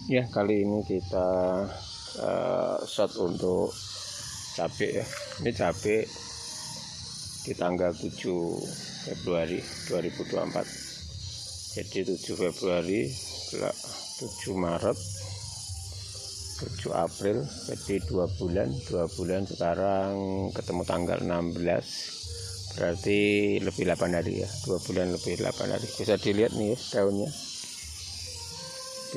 Ya, kali ini kita shot untuk cabai ya. Ini cabai di tanggal 7 Februari 2024. Jadi 7 Februari, 7 Maret, 7 April, jadi 2 bulan sekarang ketemu tanggal 16, berarti lebih 8 hari ya, 2 bulan lebih 8 hari. Bisa dilihat nih ya, daunnya,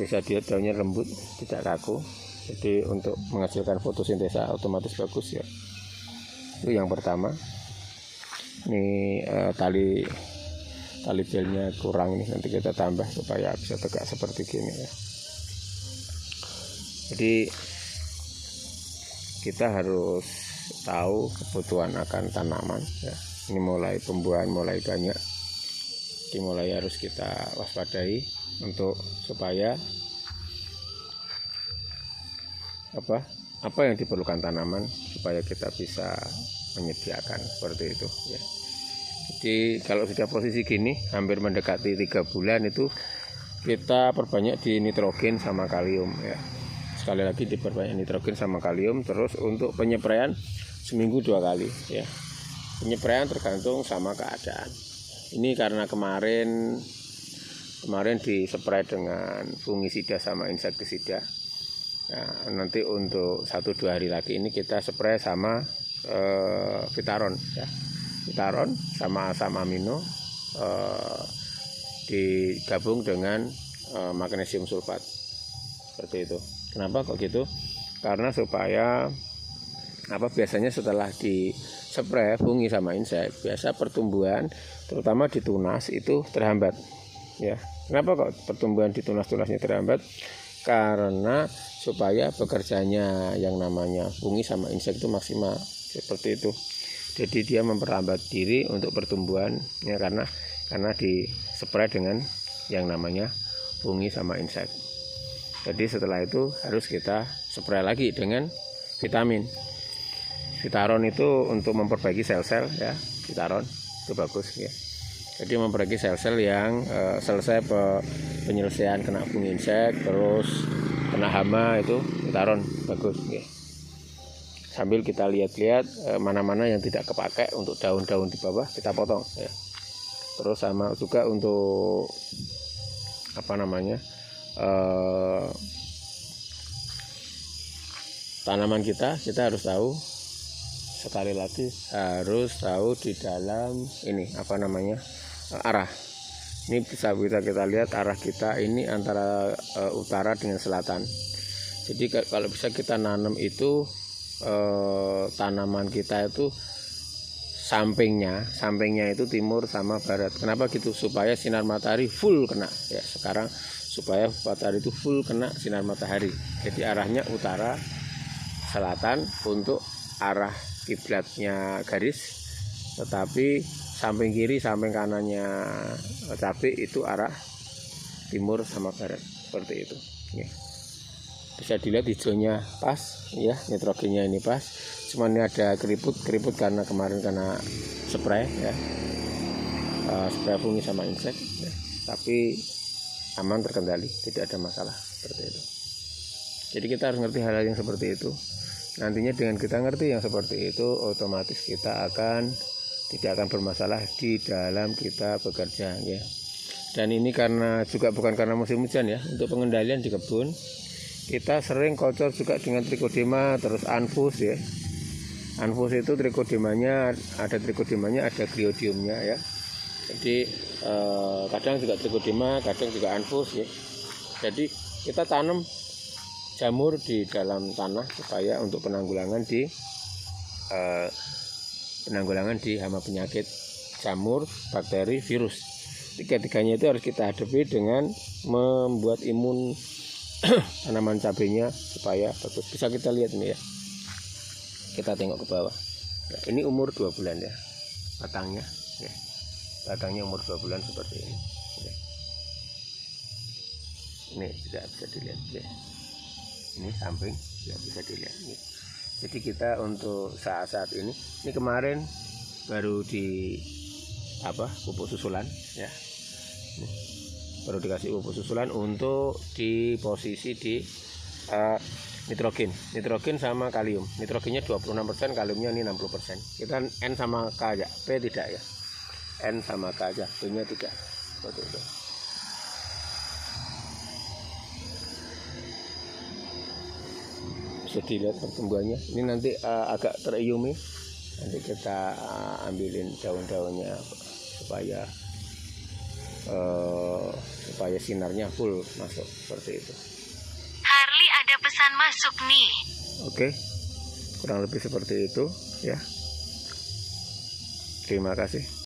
bisa dilihat daunnya lembut, tidak kaku, jadi untuk menghasilkan fotosintesa otomatis bagus ya. Itu yang pertama. Ini tali belnya kurang nih, nanti kita tambah supaya bisa tegak seperti gini ya. Jadi kita harus tahu kebutuhan akan tanaman ya. Ini mulai pembuahan mulai banyak, jadi mulai harus kita waspadai untuk supaya apa yang diperlukan tanaman supaya kita bisa menyediakan seperti itu ya. Jadi kalau sudah posisi gini hampir mendekati 3 bulan itu kita perbanyak di nitrogen sama kalium ya. Sekali lagi diperbanyak nitrogen sama kalium. Terus untuk penyepraian seminggu 2 kali ya. Penyepraian tergantung sama keadaan. Ini karena kemarin dispray dengan fungisida sama insektisida. Nah, nanti untuk 1-2 hari lagi ini kita spray sama Vitaron ya. Vitaron sama asam amino digabung dengan magnesium sulfat seperti itu. Kenapa kok gitu? Karena supaya biasanya setelah di spray fungi sama insek, biasa pertumbuhan terutama di tunas itu terhambat ya. Kenapa kok pertumbuhan di tunas-tunasnya terhambat? Karena supaya bekerjanya yang namanya fungi sama insek itu maksimal seperti itu. Jadi dia memperlambat diri untuk pertumbuhan ya, karena di spray dengan yang namanya fungi sama insek. Jadi setelah itu harus kita spray lagi dengan vitamin. Vitaron itu untuk memperbaiki sel-sel ya, Vitaron itu bagus ya. Jadi memperbaiki sel-sel yang selesai penyelesaian kena fungi insek, terus kena hama, itu Vitaron bagus ya. Sambil kita lihat-lihat mana-mana yang tidak kepakai untuk daun-daun di bawah kita potong ya. Terus sama juga untuk tanaman kita harus tahu, sekali lagi harus tahu di dalam ini arah. Ini bisa kita lihat arah kita ini antara utara dengan selatan. Jadi kalau bisa kita nanam itu tanaman kita itu sampingnya itu timur sama barat. Kenapa gitu? Supaya sinar matahari full kena ya. Sekarang supaya matahari itu full kena sinar matahari. Jadi arahnya utara selatan untuk arah kiblatnya garis, tetapi samping kiri samping kanannya cabai itu arah timur sama barat seperti itu ya. Bisa dilihat hijaunya pas ya, nitrogennya ini pas, cuman ini ada keriput karena kemarin kena spray ya, spray fungi sama insek ya. Tapi aman, terkendali, tidak ada masalah seperti itu. Jadi kita harus ngerti hal-hal yang seperti itu. Nantinya dengan kita ngerti yang seperti itu, otomatis kita tidak akan bermasalah di dalam kita bekerja ya. Dan ini bukan karena musim hujan ya. Untuk pengendalian di kebun kita sering kocor juga dengan trichodema, terus anfus ya. Anfus itu trichodemanya ada griodiumnya ya. Jadi kadang juga trichodema, kadang juga anfus ya. Jadi kita tanam jamur di dalam tanah supaya untuk penanggulangan di hama penyakit, jamur, bakteri, virus. Tiga-tiganya itu harus kita hadapi dengan membuat imun tanaman cabenya supaya bagus. Bisa kita lihat ini ya, kita tengok ke bawah ya, ini umur 2 bulan ya batangnya ya. Batangnya umur 2 bulan seperti ini ya. Ini tidak bisa dilihat ya, ini samping tidak bisa dilihat ya. Jadi kita untuk saat ini kemarin baru di pupuk susulan ya. baru dikasih pupuk susulan untuk di posisi di nitrogen sama kalium. Nitrogennya 26%, kaliumnya ini 60%. Kita N sama K aja, P tidak ya. N sama K aja, P nya tidak. Seperti itu. Bisa dilihat pertumbuhannya. Ini nanti agak teriumi. Nanti kita ambilin daun-daunnya supaya sinarnya full masuk seperti itu. Harley, ada pesan masuk nih. Oke, kurang lebih seperti itu ya. Terima kasih.